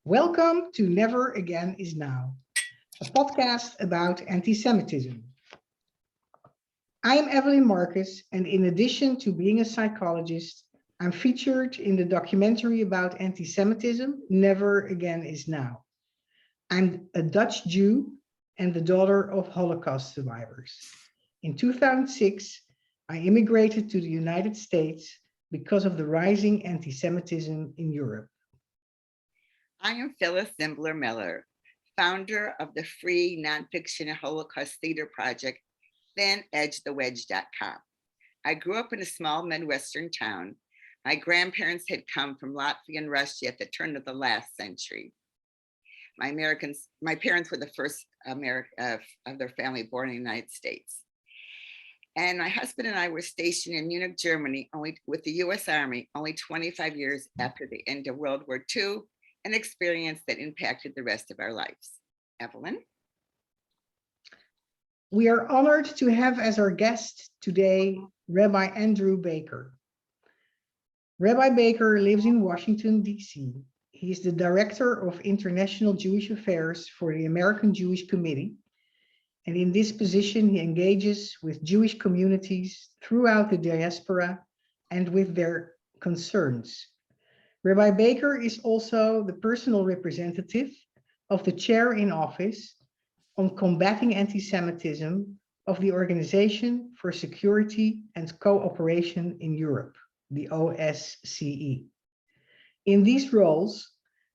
Welcome to Never Again is Now, a podcast about anti-Semitism. I am Evelyn Marcus, and in addition to being a psychologist, I'm featured in the documentary about anti-Semitism, Never Again is Now. I'm a Dutch Jew and the daughter of Holocaust survivors. In 2006, I immigrated to the United States because of the rising anti-Semitism in Europe. I am Phyllis Semler, founder of the free nonfiction Holocaust theater project, ThinEdgeTheWedge.com. I grew up in a small Midwestern town. My grandparents had come from Latvia and Russia at the turn of the last century. My parents were the first of their family born in the United States. And my husband and I were stationed in Munich, Germany, with the US Army, only 25 years after the end of World War II, an experience that impacted the rest of our lives. Evelyn? We are honored to have as our guest today, Rabbi Andrew Baker. Rabbi Baker lives in Washington, D.C. He is the Director of International Jewish Affairs for the American Jewish Committee. And in this position, he engages with Jewish communities throughout the diaspora and with their concerns. Rabbi Baker is also the personal representative of the chair in office on combating anti-Semitism of the Organization for Security and Cooperation in Europe, the OSCE. In these roles,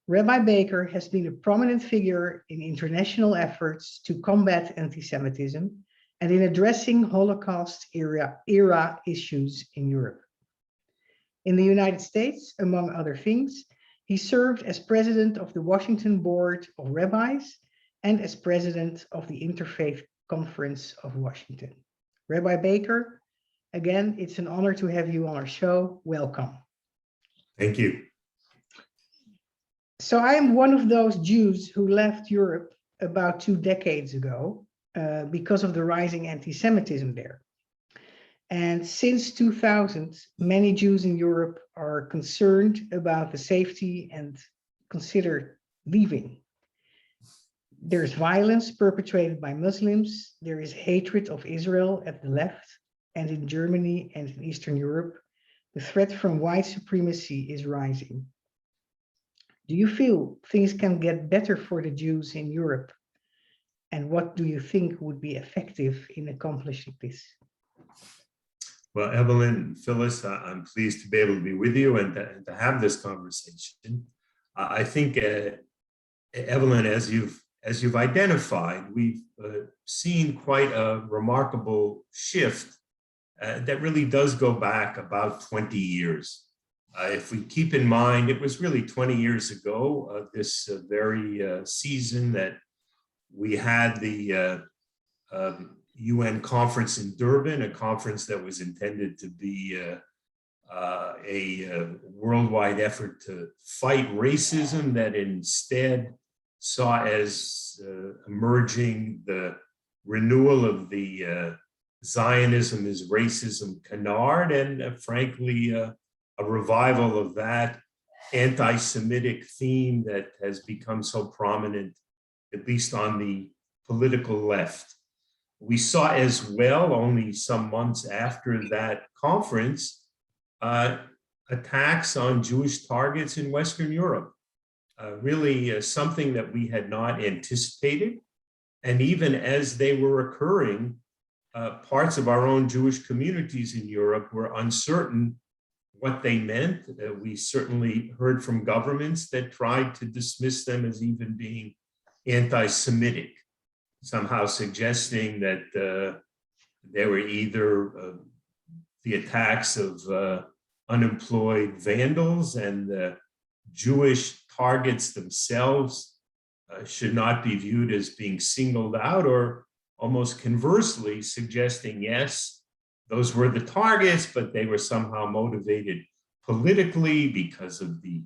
Rabbi Baker has been a prominent figure in international efforts to combat anti-Semitism and in addressing Holocaust-era issues in Europe. In the United States, among other things, he served as president of the Washington Board of Rabbis and as president of the Interfaith Conference of Washington. Rabbi Baker, again, it's an honor to have you on our show. Welcome. Thank you. So I am one of those Jews who left Europe about 2 decades ago because of the rising anti-Semitism there. And since 2000, many Jews in Europe are concerned about the safety and consider leaving. There's violence perpetrated by Muslims. There is hatred of Israel at the left, and in Germany and in Eastern Europe, the threat from white supremacy is rising. Do you feel things can get better for the Jews in Europe? And what do you think would be effective in accomplishing this? Well, Evelyn, Phyllis, I'm pleased to be able to be with you and to have this conversation. I think, Evelyn, as you've identified, we've seen quite a remarkable shift that really does go back about 20 years. If we keep in mind, it was really 20 years ago, this very season that we had the UN conference in Durban, a conference that was intended to be a worldwide effort to fight racism, that instead saw as emerging the renewal of the Zionism is racism canard, and frankly, a revival of that anti-Semitic theme that has become so prominent, at least on the political left. We saw as well, only some months after that conference, attacks on Jewish targets in Western Europe, really something that we had not anticipated. And even as they were occurring, parts of our own Jewish communities in Europe were uncertain what they meant. We certainly heard from governments that tried to dismiss them as even being anti-Semitic, somehow suggesting that they were either the attacks of unemployed vandals, and the Jewish targets themselves should not be viewed as being singled out, or almost conversely suggesting, yes, those were the targets, but they were somehow motivated politically because of the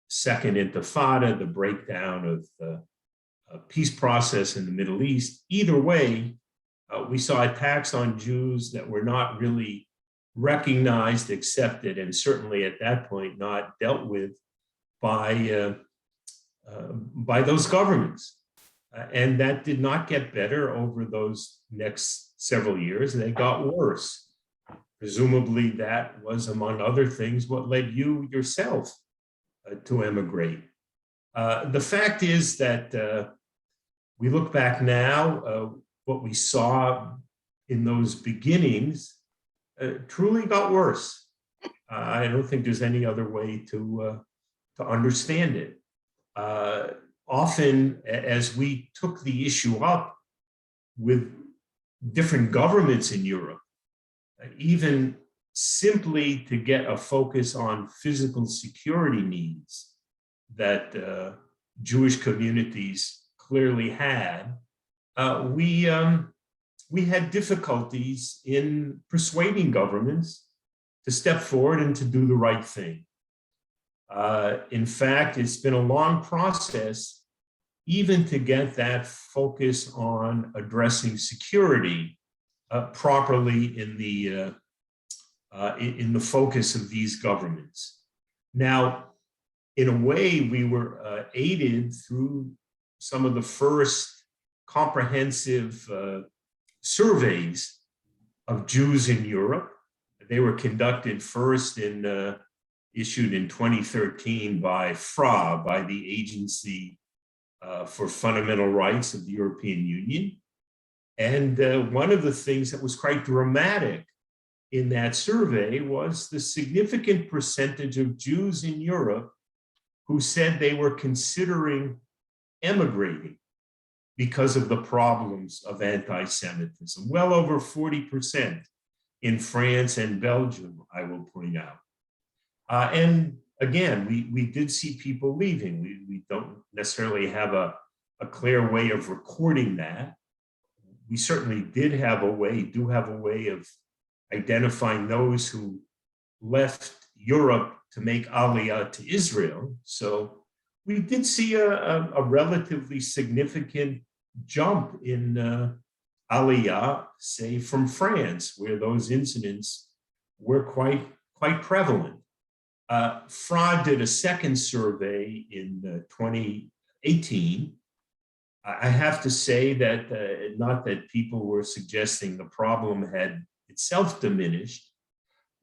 Second Intifada, the breakdown of the peace process in the Middle East. Either way, we saw attacks on Jews that were not really recognized, accepted, and certainly at that point not dealt with by by those governments. And that did not get better over those next several years. They got worse. Presumably that was, among other things, what led you yourself to emigrate. The fact is that we look back now, what we saw in those beginnings truly got worse. I don't think there's any other way to understand it. Often, as we took the issue up with different governments in Europe, even simply to get a focus on physical security needs that Jewish communities clearly had, we had difficulties in persuading governments to step forward and to do the right thing. In fact, it's been a long process even to get that focus on addressing security properly in the focus of these governments. Now, in a way, we were aided through some of the first comprehensive surveys of Jews in Europe. They were conducted first issued in 2013 by FRA, by the Agency for Fundamental Rights of the European Union. And one of the things that was quite dramatic in that survey was the significant percentage of Jews in Europe who said they were considering emigrating because of the problems of anti-Semitism. Well over 40% in France and Belgium, I will point out. And again, we did see people leaving. We don't necessarily have a clear way of recording that. We certainly do have a way of identifying those who left Europe to make Aliyah to Israel. So we did see a relatively significant jump in Aliyah, say from France, where those incidents were quite prevalent. FRA did a second survey in 2018. I have to say that not that people were suggesting the problem had itself diminished,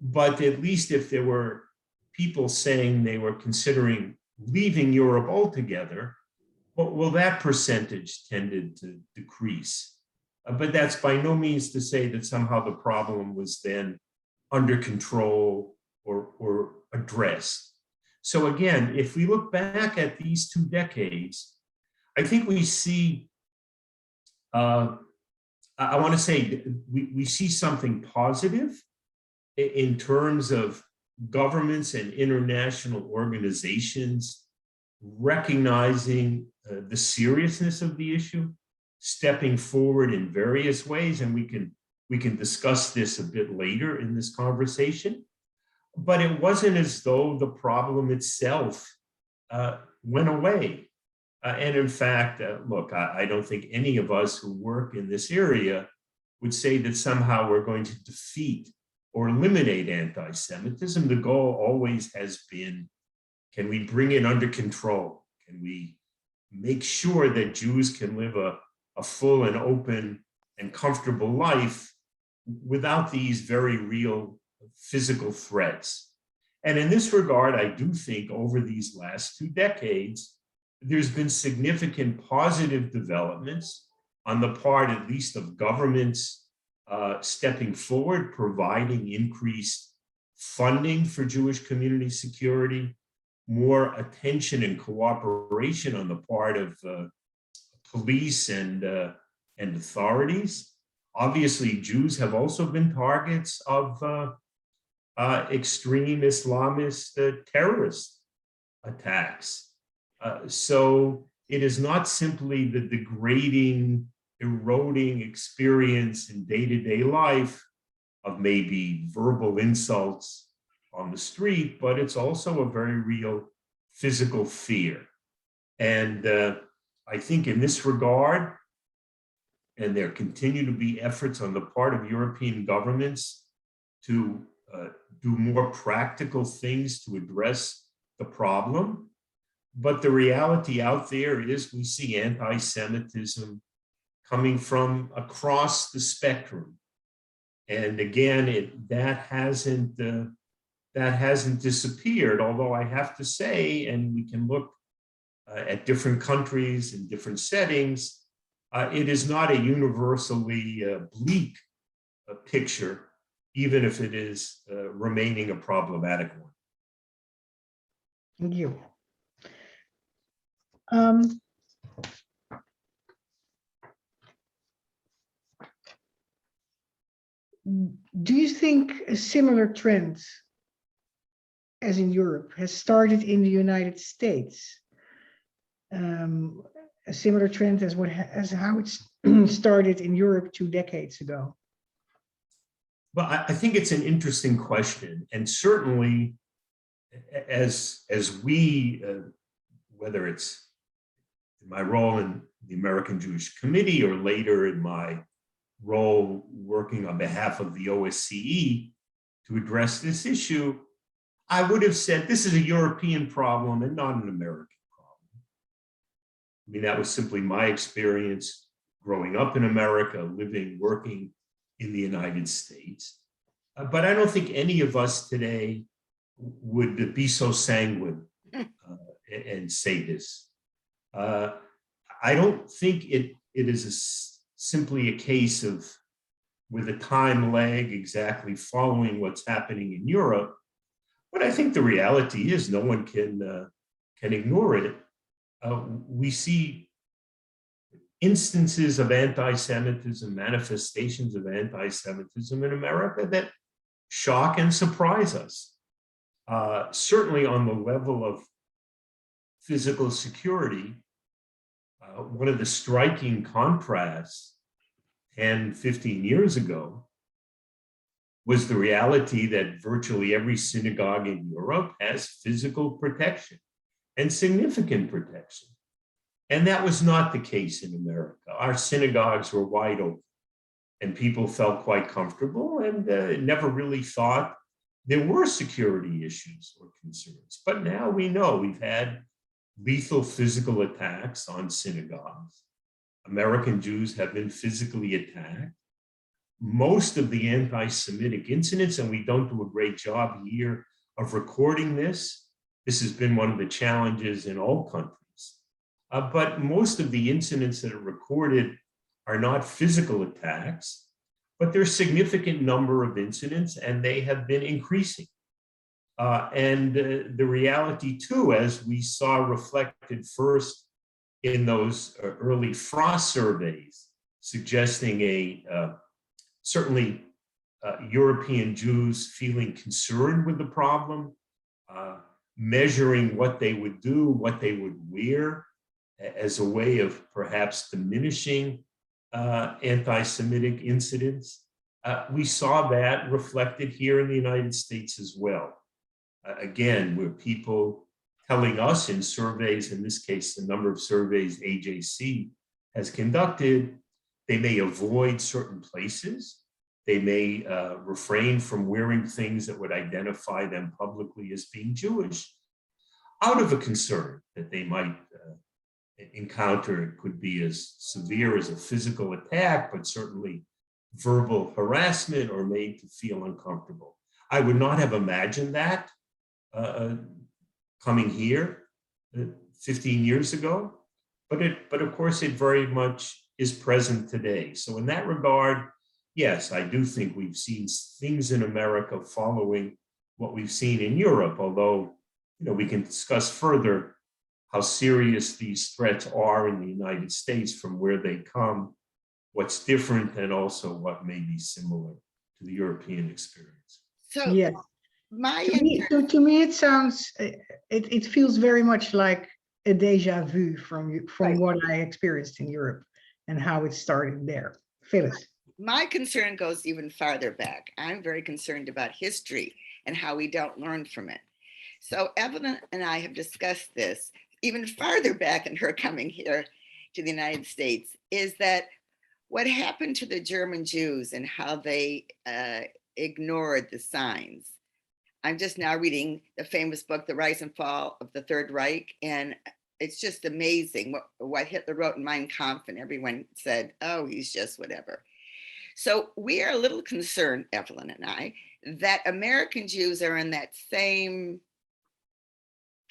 but at least if there were people saying they were considering leaving Europe altogether, well, that percentage tended to decrease. But that's by no means to say that somehow the problem was then under control or addressed. So again, if we look back at these 2 decades, I think we see, I want to say, we see something positive in terms of governments and international organizations recognizing the seriousness of the issue, stepping forward in various ways, and we can discuss this a bit later in this conversation. But it wasn't as though the problem itself went away. And in fact, look, I don't think any of us who work in this area would say that somehow we're going to defeat or eliminate anti-Semitism. The goal always has been, can we bring it under control? Can we make sure that Jews can live a full and open and comfortable life without these very real physical threats? And in this regard, I do think over these last 2 decades, there's been significant positive developments on the part, at least, of governments stepping forward, providing increased funding for Jewish community security, more attention and cooperation on the part of police and authorities. Obviously, Jews have also been targets of extreme Islamist terrorist attacks. So it is not simply the degrading, eroding experience in day-to-day life of maybe verbal insults on the street, but it's also a very real physical fear. And I think in this regard, and there continue to be efforts on the part of European governments to do more practical things to address the problem. But the reality out there is we see anti-Semitism coming from across the spectrum. And again, that hasn't disappeared, although I have to say, and we can look at different countries and different settings, it is not a universally bleak picture, even if it is remaining a problematic one. Thank you. Do you think a similar trend as in Europe has started in the United States? A similar trend as how it started in Europe 2 decades ago? Well, I think it's an interesting question, and certainly, as we, whether it's in my role in the American Jewish Committee or later in my role working on behalf of the OSCE to address this issue, I would have said this is a European problem and not an American problem. I mean, that was simply my experience growing up in America, living, working in the United States. But I don't think any of us today would be so sanguine and say this. I don't think it is simply a case of with a time lag exactly following what's happening in Europe. But I think the reality is no one can ignore it. We see instances of anti-Semitism, manifestations of anti-Semitism in America that shock and surprise us. Certainly on the level of physical security, one of the striking contrasts 10, 15 years ago was the reality that virtually every synagogue in Europe has physical protection and significant protection. And that was not the case in America. Our synagogues were wide open and people felt quite comfortable and never really thought there were security issues or concerns. But now we know we've had lethal physical attacks on synagogues. American Jews have been physically attacked. Most of the anti-Semitic incidents, and we don't do a great job here of recording this. This has been one of the challenges in all countries. But most of the incidents that are recorded are not physical attacks, but there's a significant number of incidents and they have been increasing. And the reality too, as we saw reflected first in those early Frost surveys, suggesting certainly European Jews feeling concerned with the problem, measuring what they would do, what they would wear as a way of perhaps diminishing anti-Semitic incidents. We saw that reflected here in the United States as well. Again, where people telling us in surveys, in this case, the number of surveys AJC has conducted, they may avoid certain places. They may refrain from wearing things that would identify them publicly as being Jewish out of a concern that they might encounter. It could be as severe as a physical attack, but certainly verbal harassment or made to feel uncomfortable. I would not have imagined that coming here 15 years ago, but of course it very much is present today. So in that regard, yes, I do think we've seen things in America following what we've seen in Europe, although we can discuss further how serious these threats are in the United States from where they come, what's different, and also what may be similar to the European experience. So Yes. To me, it sounds, it feels very much like a déjà vu from Right. what I experienced in Europe and how it started there. Phyllis. My concern goes even farther back. I'm very concerned about history and how we don't learn from it. So Evelyn and I have discussed this even farther back in her coming here to the United States, is that what happened to the German Jews and how they ignored the signs I'm just now reading the famous book, The Rise and Fall of the Third Reich. And it's just amazing what Hitler wrote in Mein Kampf, and everyone said, oh, he's just whatever. So we are a little concerned, Evelyn and I, that American Jews are in that same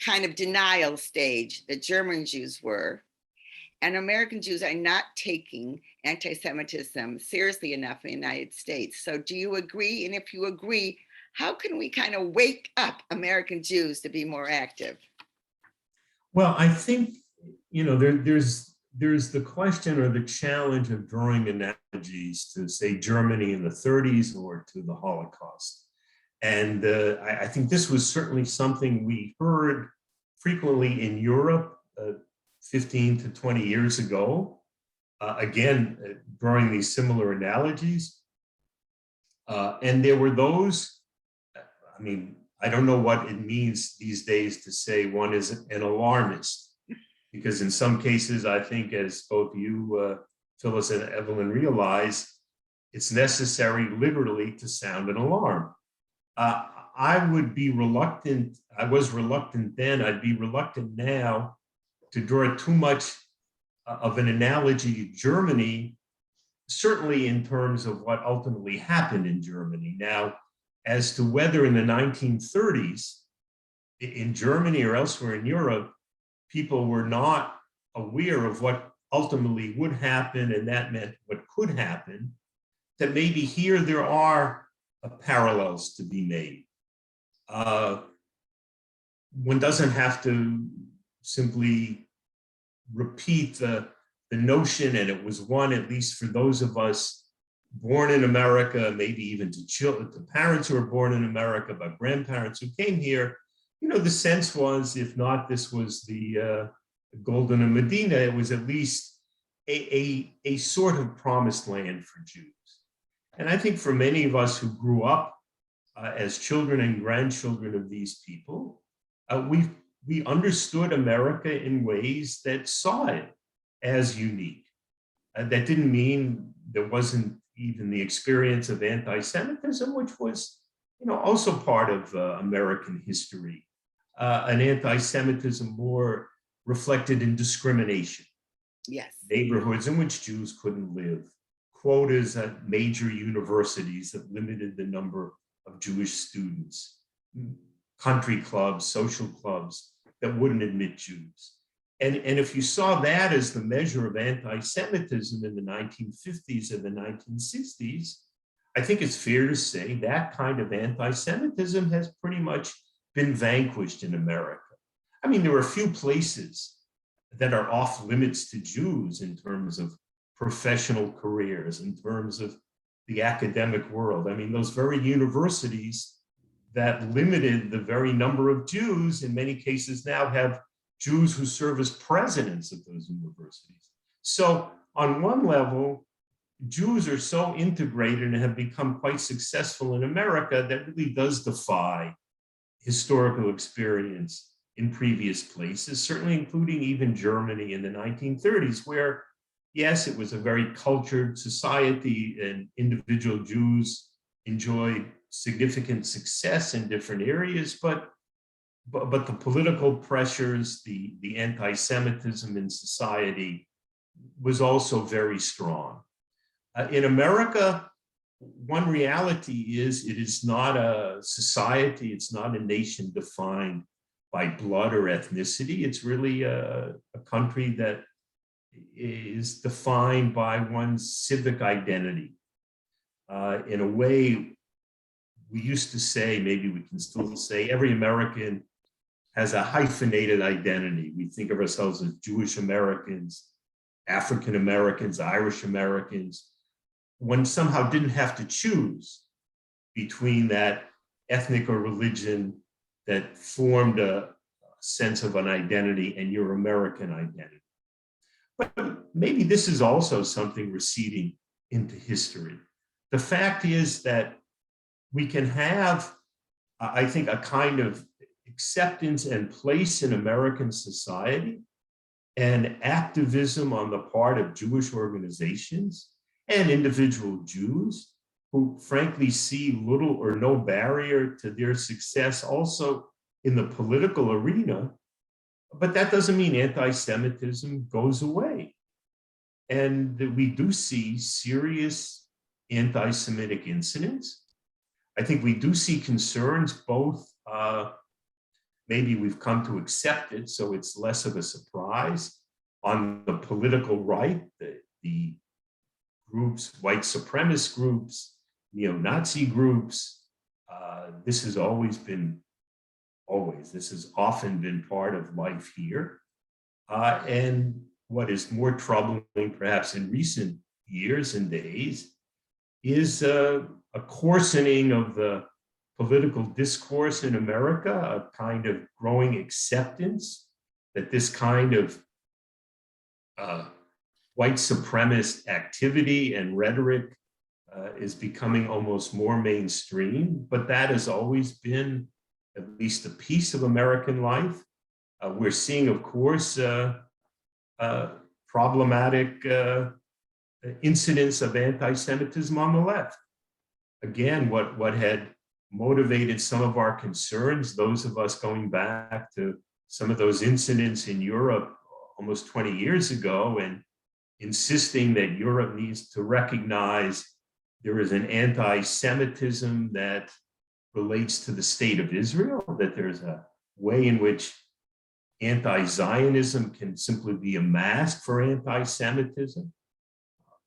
kind of denial stage that German Jews were. And American Jews are not taking anti-Semitism seriously enough in the United States. So do you agree? And if you agree, how can we kind of wake up American Jews to be more active? Well, I think, there's the question or the challenge of drawing analogies to, say, Germany in the 30s or to the Holocaust. And I think this was certainly something we heard frequently in Europe 15 to 20 years ago. Again, drawing these similar analogies. And there were those, I don't know what it means these days to say one is an alarmist, because in some cases, I think, as both you, Phyllis and Evelyn, realize, it's necessary literally to sound an alarm. I was reluctant then, I'd be reluctant now to draw too much of an analogy to Germany, certainly in terms of what ultimately happened in Germany. Now, as to whether in the 1930s, in Germany or elsewhere in Europe, people were not aware of what ultimately would happen, and that meant what could happen, that maybe here there are parallels to be made. One doesn't have to simply repeat the notion, and it was one, at least for those of us born in America, maybe even to parents who were born in America, but grandparents who came here, the sense was, if not this was the Golden Medina, it was at least a sort of promised land for Jews. And I think for many of us who grew up as children and grandchildren of these people, we understood America in ways that saw it as unique. That didn't mean there wasn't even the experience of anti-Semitism, which was, also part of American history. An anti-Semitism more reflected in discrimination. Yes. Neighborhoods in which Jews couldn't live, quotas at major universities that limited the number of Jewish students, country clubs, social clubs that wouldn't admit Jews. And if you saw that as the measure of anti-Semitism in the 1950s and the 1960s, I think it's fair to say that kind of anti-Semitism has pretty much been vanquished in America. There are a few places that are off limits to Jews in terms of professional careers, in terms of the academic world. Those very universities that limited the very number of Jews, in many cases now have Jews who serve as presidents of those universities. So on one level, Jews are so integrated and have become quite successful in America that really does defy historical experience in previous places, certainly including even Germany in the 1930s, where, yes, it was a very cultured society and individual Jews enjoyed significant success in different areas, but the political pressures, the anti-Semitism in society was also very strong. In America, one reality is it is not a society, it's not a nation defined by blood or ethnicity. It's really a country that is defined by one's civic identity. In a way, we used to say, maybe we can still say, every American has a hyphenated identity. We think of ourselves as Jewish Americans, African Americans, Irish Americans. One somehow didn't have to choose between that ethnic or religion that formed a sense of an identity and your American identity. But maybe this is also something receding into history. The fact is that we can have, I think, a kind of acceptance and place in American society and activism on the part of Jewish organizations and individual Jews who frankly see little or no barrier to their success also in the political arena. But that doesn't mean anti-Semitism goes away. And we do see serious anti-Semitic incidents. I think we do see concerns, both maybe we've come to accept it, so it's less of a surprise, on the political right, the groups, white supremacist groups, neo-Nazi groups. This has often been part of life here. And what is more troubling, perhaps in recent years and days, is a coarsening of the political discourse in America, a kind of growing acceptance that this kind of white supremacist activity and rhetoric is becoming almost more mainstream, but that has always been at least a piece of American life. We're seeing, of course, problematic incidents of anti-Semitism on the left. Again, what had motivated some of our concerns, those of us going back to some of those incidents in Europe almost 20 years ago, and insisting that Europe needs to recognize there is an anti-Semitism that relates to the state of Israel, that there's a way in which anti-Zionism can simply be a mask for anti-Semitism.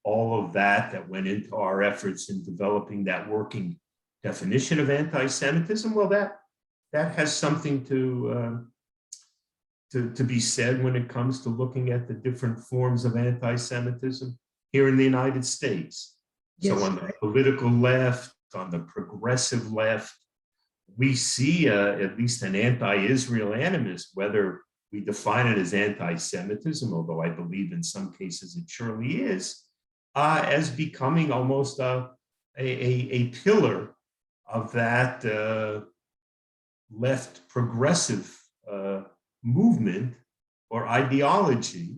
All of that went into our efforts in developing that working definition of anti-Semitism, well, that has something to be said when it comes to looking at the different forms of anti-Semitism here in the United States. Yes. So on the political left, on the progressive left, we see at least an anti-Israel animus, whether we define it as anti-Semitism, although I believe in some cases it surely is, as becoming almost a pillar of that left progressive movement or ideology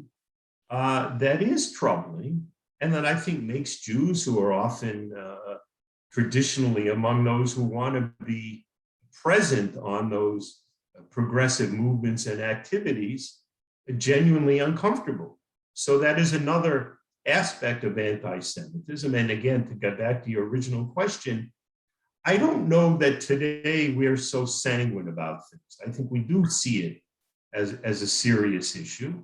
that is troubling, and that I think makes Jews, who are often traditionally among those who want to be present on those progressive movements and activities, genuinely uncomfortable. So that is another aspect of anti-Semitism. And again, to get back to your original question, I don't know that today we're so sanguine about things. I think we do see it as a serious issue.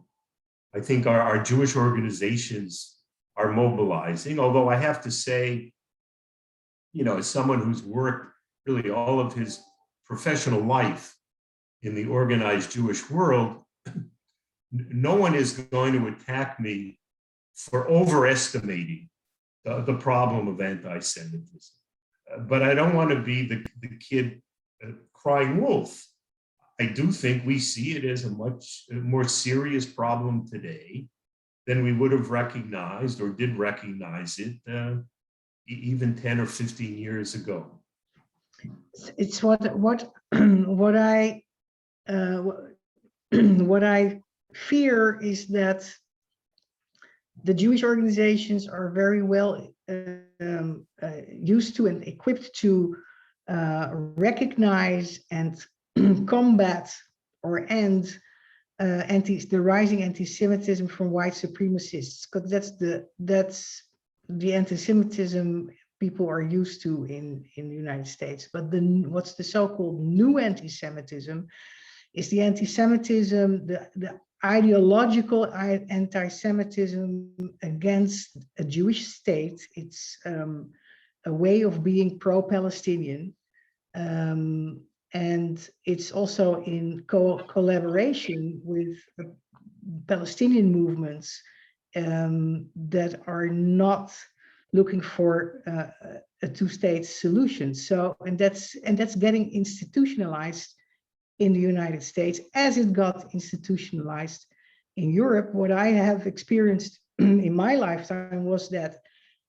I think our Jewish organizations are mobilizing, although I have to say, as someone who's worked really all of his professional life in the organized Jewish world, no one is going to attack me for overestimating the problem of anti-Semitism. But I don't want to be the kid crying wolf. I do think we see it as a much more serious problem today than we would have recognized or did recognize it even 10 or 15 years ago. It's what I fear is that the Jewish organizations are very well used to and equipped to recognize and combat or end the rising anti-Semitism from white supremacists, because that's the anti-Semitism people are used to in the United States. But what's the so-called new anti-Semitism is the anti-Semitism, the ideological anti-Semitism against a Jewish state. It's a way of being pro-Palestinian. And it's also in collaboration with Palestinian movements that are not looking for a two-state solution. So, and that's getting institutionalized in the United States as it got institutionalized in Europe. What I have experienced in my lifetime was that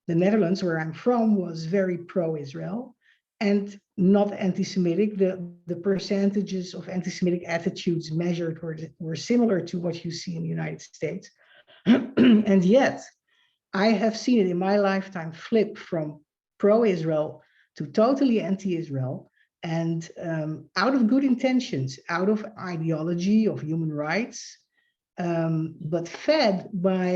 the Netherlands, where I'm from, was very pro-Israel and not anti-Semitic. The percentages of anti-Semitic attitudes measured were similar to what you see in the United States. And yet, I have seen it in my lifetime flip from pro-Israel to totally anti-Israel, and out of good intentions, out of ideology of human rights, but fed by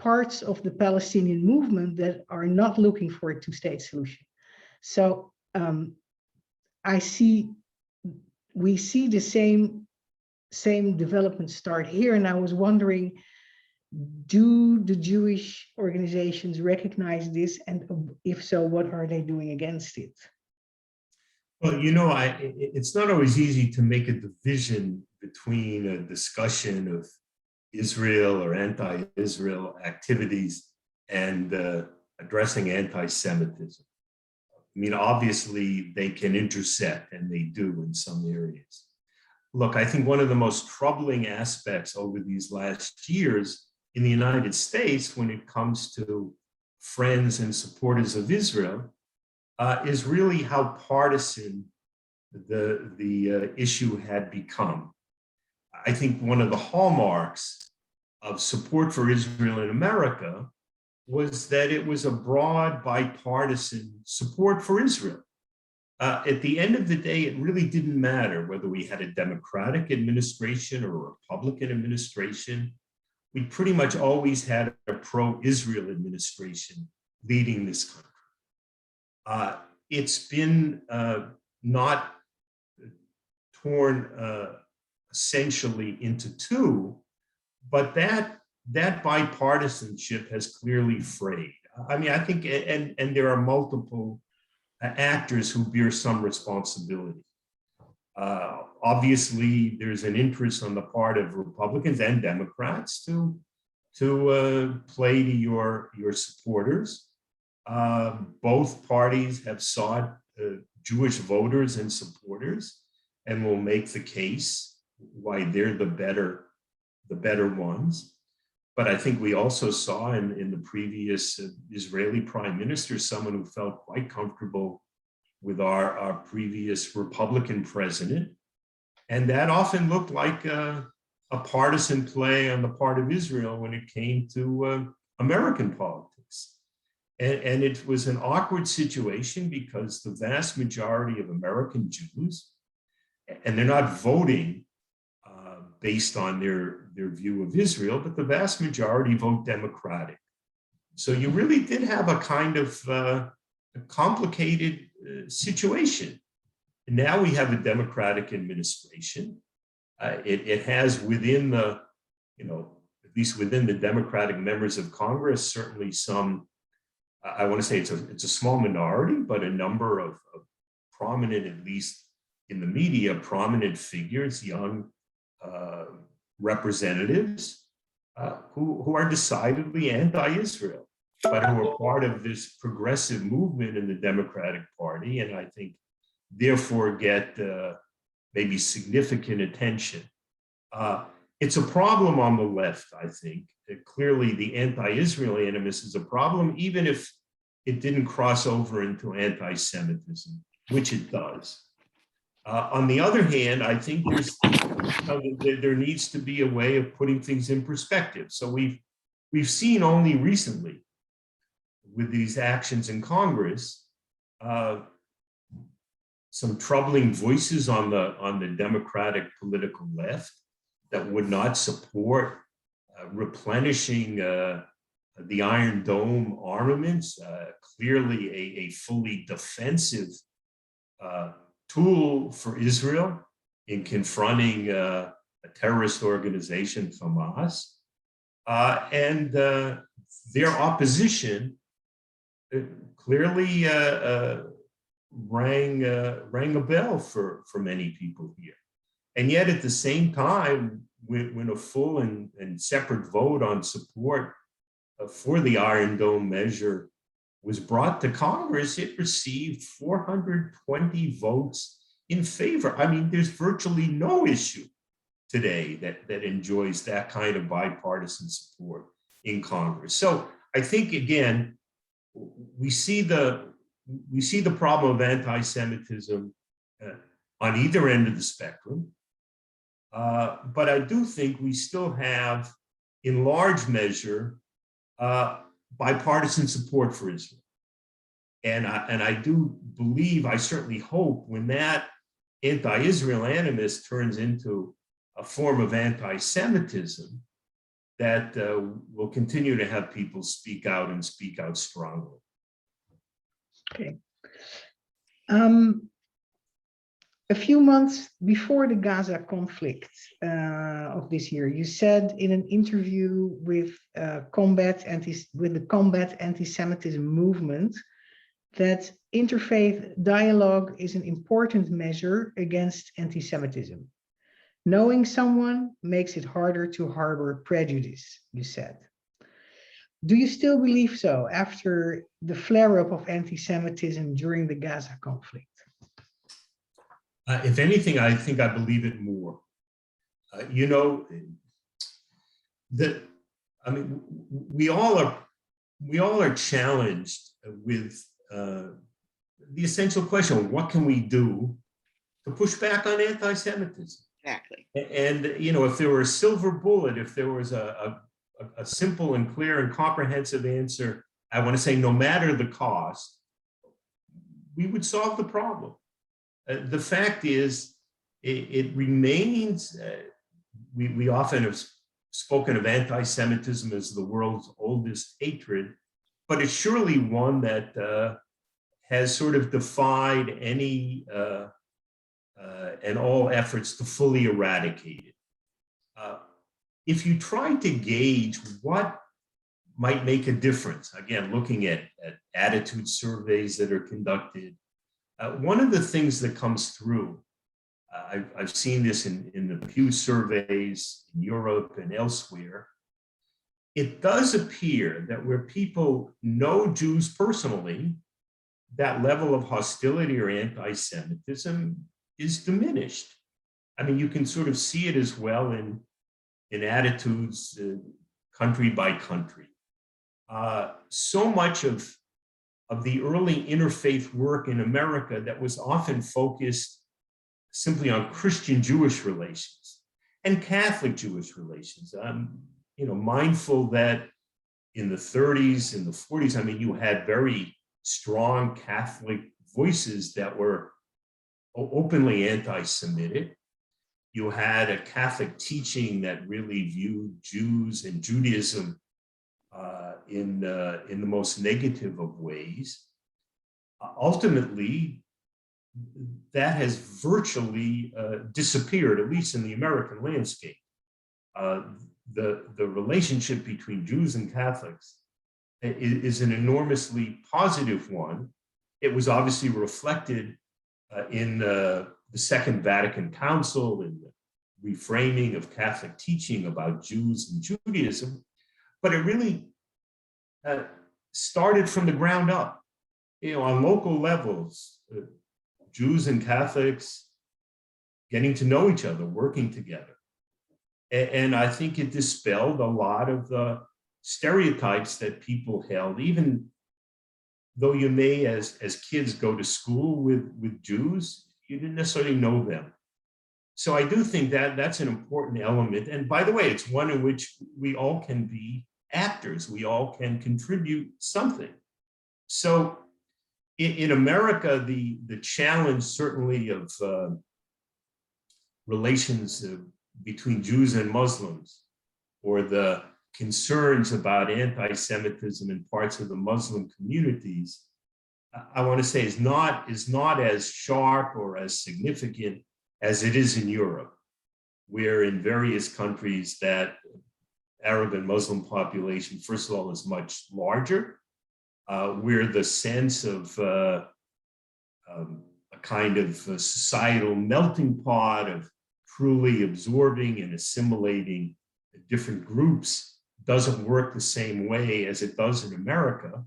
parts of the Palestinian movement that are not looking for a two-state solution. So we see the same development start here, and I was wondering, do the Jewish organizations recognize this, and if so, what are they doing against it? Well, it's not always easy to make a division between a discussion of Israel or anti-Israel activities and addressing anti-Semitism. I mean, obviously, they can intersect, and they do in some areas. Look, I think one of the most troubling aspects over these last years in the United States when it comes to friends and supporters of Israel is really how partisan the issue had become. I think one of the hallmarks of support for Israel in America was that it was a broad bipartisan support for Israel. At the end of the day, it really didn't matter whether we had a Democratic administration or a Republican administration. We pretty much always had a pro-Israel administration leading this country. It's been not torn essentially into two, but that bipartisanship has clearly frayed. I mean, I think, and there are multiple actors who bear some responsibility. Obviously, there's an interest on the part of Republicans and Democrats to play to your supporters. Both parties have sought Jewish voters and supporters, and will make the case why they're the better ones. But I think we also saw in the previous Israeli prime minister someone who felt quite comfortable with our previous Republican president. And that often looked like a partisan play on the part of Israel when it came to American politics. And it was an awkward situation because the vast majority of American Jews, and they're not voting based on their view of Israel, but the vast majority vote Democratic. So you really did have a kind of a complicated situation. And now we have a Democratic administration. It has within the, at least within the Democratic members of Congress, certainly some, I want to say it's a small minority, but a number of prominent, at least in the media, prominent figures, young representatives who are decidedly anti-Israel, but who are part of this progressive movement in the Democratic Party, and I think therefore get maybe significant attention. It's a problem on the left, I think. Clearly, the anti-Israel animus is a problem, even if it didn't cross over into anti-Semitism, which it does. On the other hand, I think there needs to be a way of putting things in perspective. So we've seen only recently with these actions in Congress some troubling voices on the Democratic political left that would not support replenishing the Iron Dome armaments, clearly a fully defensive tool for Israel in confronting a terrorist organization, Hamas, and their opposition clearly rang a bell for many people here. And yet at the same time, when a full and separate vote on support for the Iron Dome measure was brought to Congress, it received 420 votes in favor. I mean, there's virtually no issue today that enjoys that kind of bipartisan support in Congress. So I think, again, we see the problem of anti-Semitism on either end of the spectrum. But I do think we still have, in large measure, bipartisan support for Israel. And I do believe, I certainly hope, when that anti-Israel animus turns into a form of anti-Semitism, that we'll continue to have people speak out and speak out strongly. Okay. A few months before the Gaza conflict of this year, you said in an interview with the Combat Anti-Semitism movement that interfaith dialogue is an important measure against anti-Semitism. Knowing someone makes it harder to harbor prejudice, you said. Do you still believe so after the flare-up of anti-Semitism during the Gaza conflict? If anything, I think I believe it more. You know, we all are challenged with the essential question: what can we do to push back on anti-Semitism? Exactly. And you know, if there were a silver bullet, if there was a simple and clear and comprehensive answer, I want to say, no matter the cost, we would solve the problem. The fact is, it remains, we often have spoken of anti-Semitism as the world's oldest hatred, but it's surely one that has sort of defied any and all efforts to fully eradicate it. If you try to gauge what might make a difference, again, looking at attitude surveys that are conducted, one of the things that comes through, I've seen this in the Pew surveys in Europe and elsewhere, it does appear that where people know Jews personally, that level of hostility or anti-Semitism is diminished. I mean, you can sort of see it as well in attitudes country by country. So much of the early interfaith work in America that was often focused simply on Christian-Jewish relations and Catholic-Jewish relations. You know, mindful that in the 30s and the 40s, I mean, you had very strong Catholic voices that were openly anti-Semitic. You had a Catholic teaching that really viewed Jews and Judaism in the most negative of ways. Ultimately, that has virtually disappeared, at least in the American landscape. The relationship between Jews and Catholics is an enormously positive one. It was obviously reflected in the Second Vatican Council and the reframing of Catholic teaching about Jews and Judaism, but it really started from the ground up. You know, on local levels, Jews and Catholics getting to know each other, working together. And I think it dispelled a lot of the stereotypes that people held, even though you may, as kids, go to school with Jews, you didn't necessarily know them. So I do think that that's an important element. And by the way, it's one in which we all can be actors. We all can contribute something. So in America, the challenge certainly of relations between Jews and Muslims, or the concerns about anti-Semitism in parts of the Muslim communities, I want to say is not as sharp or as significant as it is in Europe, where in various countries that Arab and Muslim population, first of all, is much larger, where the sense of a kind of a societal melting pot of truly absorbing and assimilating different groups doesn't work the same way as it does in America.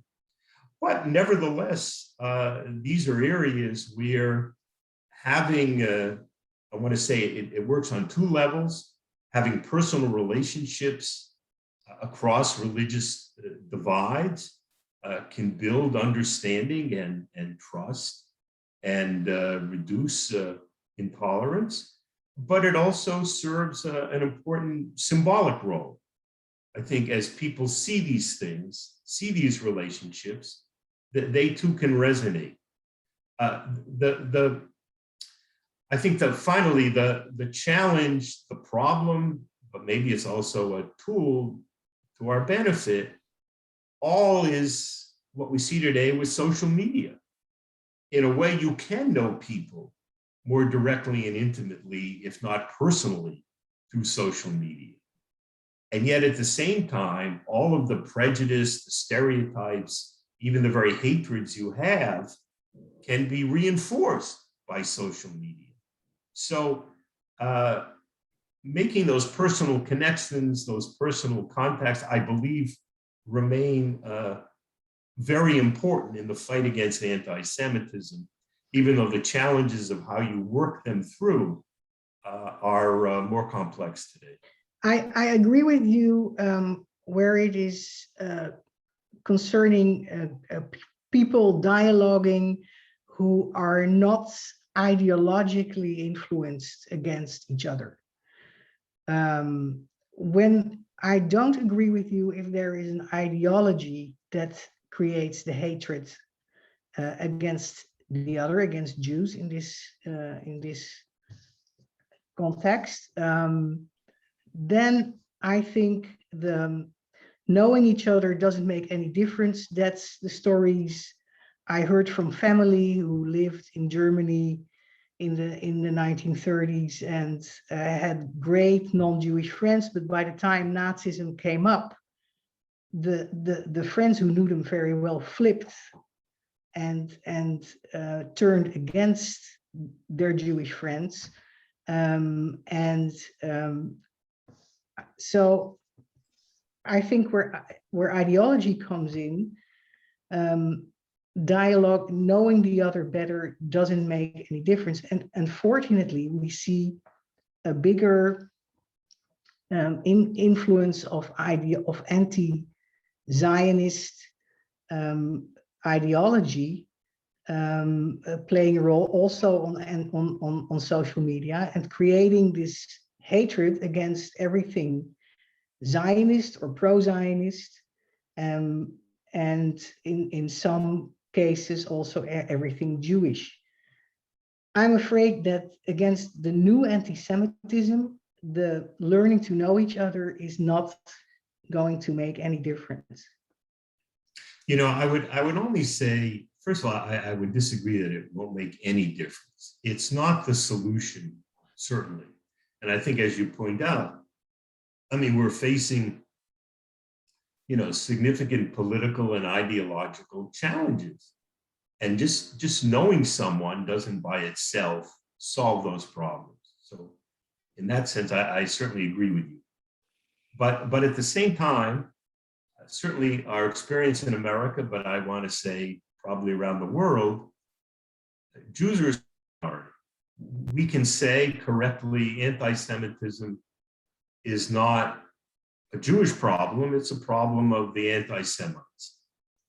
But nevertheless, these are areas where having, I want to say it works on two levels, having personal relationships across religious divides can build understanding and trust and reduce intolerance, but it also serves an important symbolic role. I think as people see these things, see these relationships, that they too can resonate. I think that finally the challenge, the problem, but maybe it's also a tool to our benefit, all is what we see today with social media. In a way, you can know people more directly and intimately, if not personally, through social media. And yet at the same time, all of the prejudice, the stereotypes, even the very hatreds you have can be reinforced by social media. So making those personal connections, those personal contacts, I believe remain very important in the fight against anti-Semitism, even though the challenges of how you work them through are more complex today. I agree with you where it is concerning people dialoguing who are not ideologically influenced against each other. When I don't agree with you if there is an ideology that creates the hatred against the other, against Jews in this context, then I think the knowing each other doesn't make any difference. That's the stories I heard from family who lived in Germany in the 1930s and had great non-Jewish friends, but by the time Nazism came up, the friends who knew them very well flipped and turned against their Jewish friends. So I think where ideology comes in, dialogue, knowing the other better doesn't make any difference. And unfortunately, we see a bigger influence of anti-Zionist ideology playing a role also on social media and creating this hatred against everything Zionist or pro-Zionist, and in some cases also everything Jewish. I'm afraid that against the new anti-Semitism, the learning to know each other is not going to make any difference. You know, I would only say, first of all, I would disagree that it won't make any difference. It's not the solution, certainly. And I think, as you point out, I mean, we're facing, you know, significant political and ideological challenges. And just knowing someone doesn't by itself solve those problems. So in that sense, I certainly agree with you. But at the same time, certainly our experience in America, but I want to say probably around the world, Jews are a minority. We can say correctly, anti-Semitism is not a Jewish problem, it's a problem of the anti-Semites.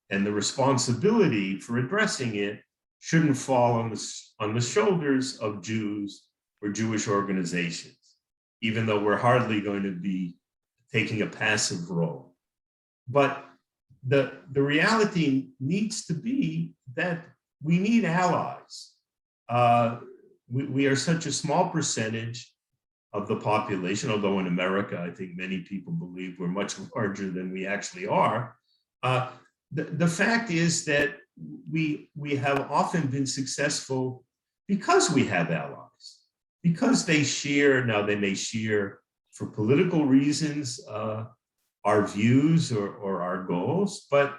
And the responsibility for addressing it shouldn't fall on the shoulders of Jews or Jewish organizations, even though we're hardly going to be taking a passive role. But the reality needs to be that we need allies. We are such a small percentage of the population, although in America, I think many people believe we're much larger than we actually are. The fact is that we have often been successful because we have allies, because they share, now they may share for political reasons, our views or our goals, but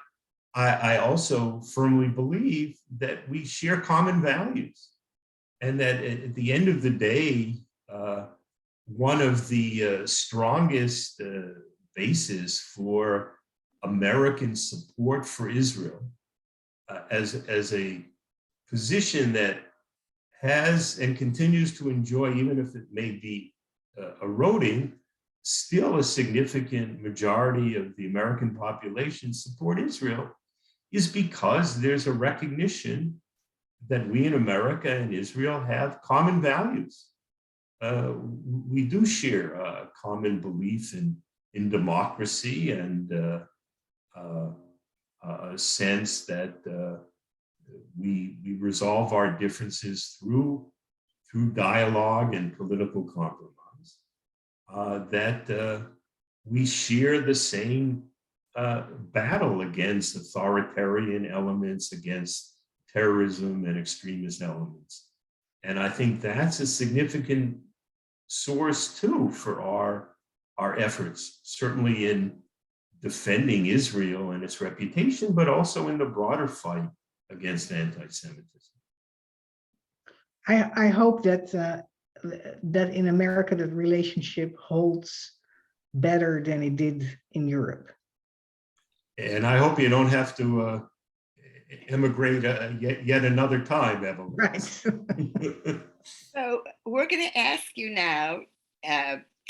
I also firmly believe that we share common values, and that at the end of the day, one of the strongest bases for American support for Israel as a position that has and continues to enjoy, even if it may be eroding, still a significant majority of the American population support Israel, is because there's a recognition that we in America and Israel have common values. We do share a common belief in in democracy and a sense that we resolve our differences through dialogue and political compromise, that we share the same battle against authoritarian elements, against terrorism and extremist elements. And I think that's a significant source too for our efforts, certainly in defending Israel and its reputation, but also in the broader fight against anti-Semitism. I hope that that in America that relationship holds better than it did in Europe. And I hope you don't have to immigrate yet another time, Evelyn. Right. So we're going to ask you now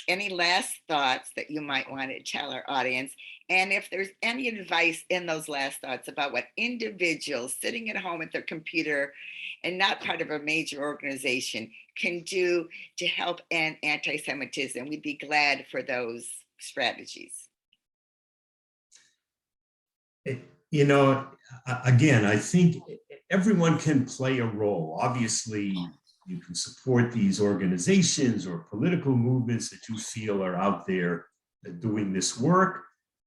any last thoughts that you might want to tell our audience, and if there's any advice in those last thoughts about what individuals sitting at home at their computer and not part of a major organization can do to help end anti-Semitism, we'd be glad for those strategies. You know, again, I think everyone can play a role. Obviously, you can support these organizations or political movements that you feel are out there doing this work.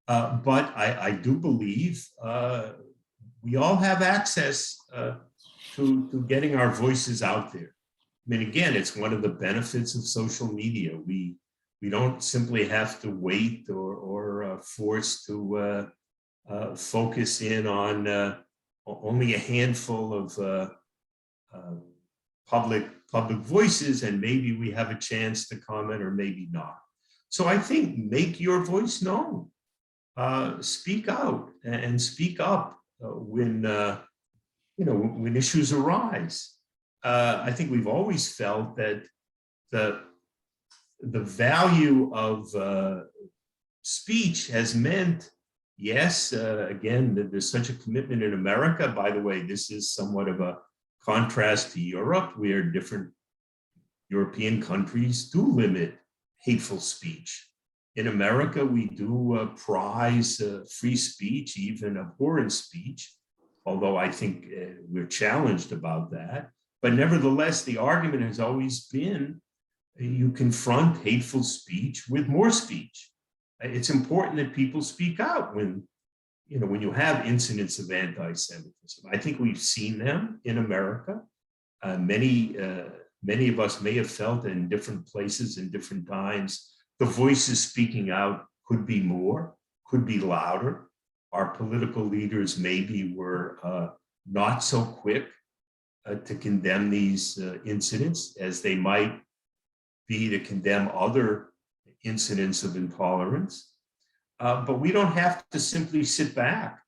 But I do believe we all have access to getting our voices out there. I mean, again, it's one of the benefits of social media. We don't simply have to wait or forced to focus in on only a handful of public voices, and maybe we have a chance to comment or maybe not. So I think make your voice known. Speak out and speak up when when issues arise. I think we've always felt that the value of speech has meant, yes, again, that there's such a commitment in America. By the way, this is somewhat of a contrast to Europe, where different European countries do limit hateful speech. In America, we do prize free speech, even abhorrent speech, although I think we're challenged about that. But nevertheless, the argument has always been you confront hateful speech with more speech. It's important that people speak out when you have incidents of anti-Semitism. I think we've seen them in America. Many of us may have felt in different places in different times, the voices speaking out could be more, could be louder. Our political leaders maybe were not so quick to condemn these incidents as they might be to condemn other incidents of intolerance. But we don't have to simply sit back.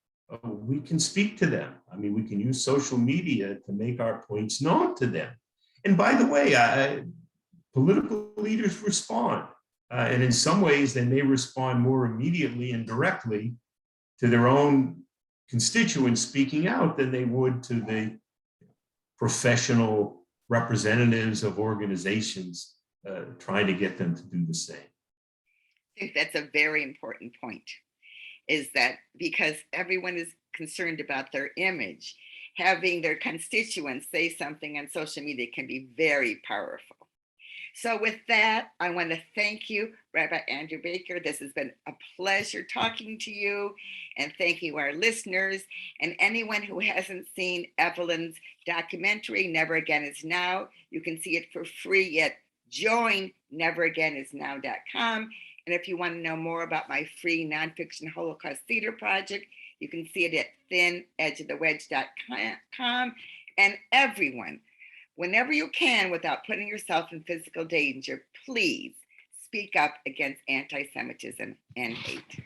We can speak to them. I mean, we can use social media to make our points known to them. And by the way, political leaders respond. And in some ways, they may respond more immediately and directly to their own constituents speaking out than they would to the professional representatives of organizations trying to get them to do the same. I think that's a very important point, is that because everyone is concerned about their image, having their constituents say something on social media can be very powerful. So with that, I want to thank you, Rabbi Andrew Baker. This has been a pleasure talking to you, and thank you, our listeners, and anyone who hasn't seen Evelyn's documentary, Never Again Is Now. You can see it for free at joinneveragainisnow.com. And if you want to know more about my free nonfiction Holocaust theater project, you can see it at thinedgeofthewedge.com. And everyone, whenever you can, without putting yourself in physical danger, please speak up against anti-Semitism and hate.